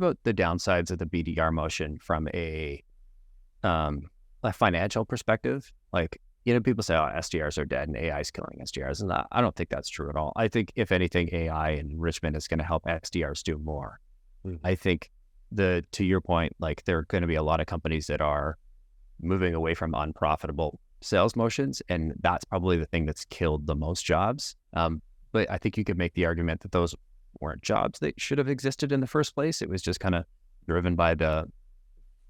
about the downsides of the BDR motion from a financial perspective. Like, people say, oh, SDRs are dead and AI is killing SDRs. And I don't think that's true at all. I think if anything, AI enrichment is going to help SDRs do more. Mm-hmm. I think to your point, like there are going to be a lot of companies that are moving away from unprofitable sales motions. And that's probably the thing that's killed the most jobs. But I think you could make the argument that those weren't jobs that should have existed in the first place. It was just kind of driven by the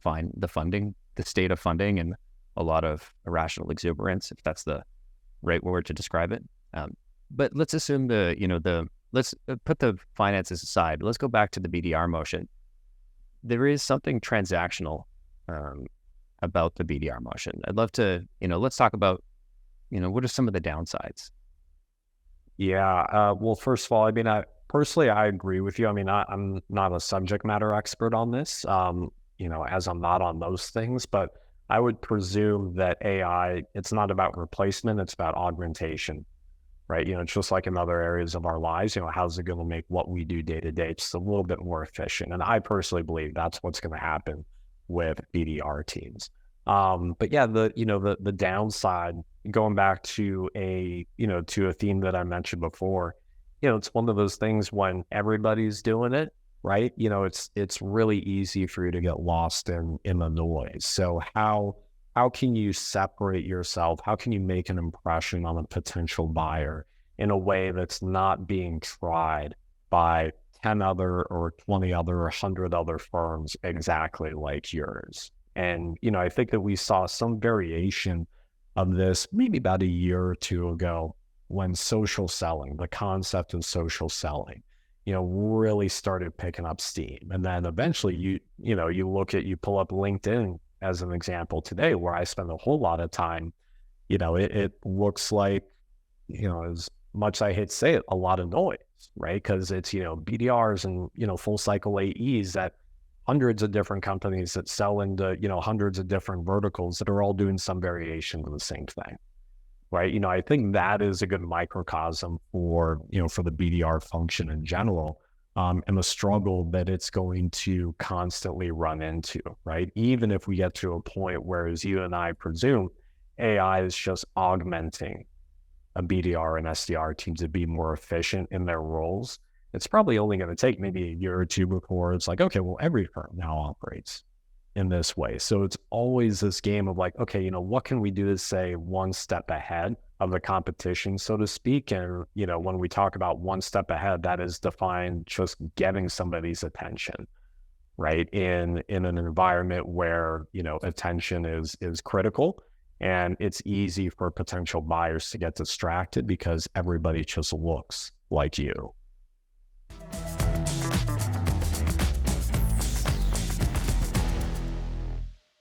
funding, the state of funding, and a lot of irrational exuberance, if that's the right word to describe it. But let's assume let's put the finances aside. Let's go back to the BDR motion. There is something transactional about the BDR motion. I'd love to, let's talk about, what are some of the downsides? Yeah. Well, first of all, I mean, I agree with you. I mean, I'm not a subject matter expert on this, as I'm not on those things, but I would presume that AI, it's not about replacement, it's about augmentation, right? It's just like in other areas of our lives, how's it going to make what we do day to day just a little bit more efficient? And I personally believe that's what's going to happen with BDR teams. But yeah, the downside, going back to a theme that I mentioned before, it's one of those things when everybody's doing it, right? It's really easy for you to get lost in the noise. So how can you separate yourself? How can you make an impression on a potential buyer in a way that's not being tried by 10 other or 20 other or 100 other firms exactly like yours? And, I think that we saw some variation of this maybe about a year or two ago when social selling, the concept of social selling, really started picking up steam. And then eventually you pull up LinkedIn as an example today, where I spend a whole lot of time, it looks like, as much as I hate to say it, a lot of noise, right? Because it's, BDRs and, full cycle AEs that hundreds of different companies that sell into, hundreds of different verticals that are all doing some variation of the same thing. Right. I think that is a good microcosm for the BDR function in general, and the struggle that it's going to constantly run into, right? Even if we get to a point where, as you and I presume, AI is just augmenting a BDR and SDR team to be more efficient in their roles, it's probably only going to take maybe a year or two before it's like, okay, well, every firm now operates in this way. So it's always this game of like, okay, what can we do to stay one step ahead of the competition, so to speak? And, when we talk about one step ahead, that is defined just getting somebody's attention, right? In an environment where, attention is critical, and it's easy for potential buyers to get distracted because everybody just looks like you.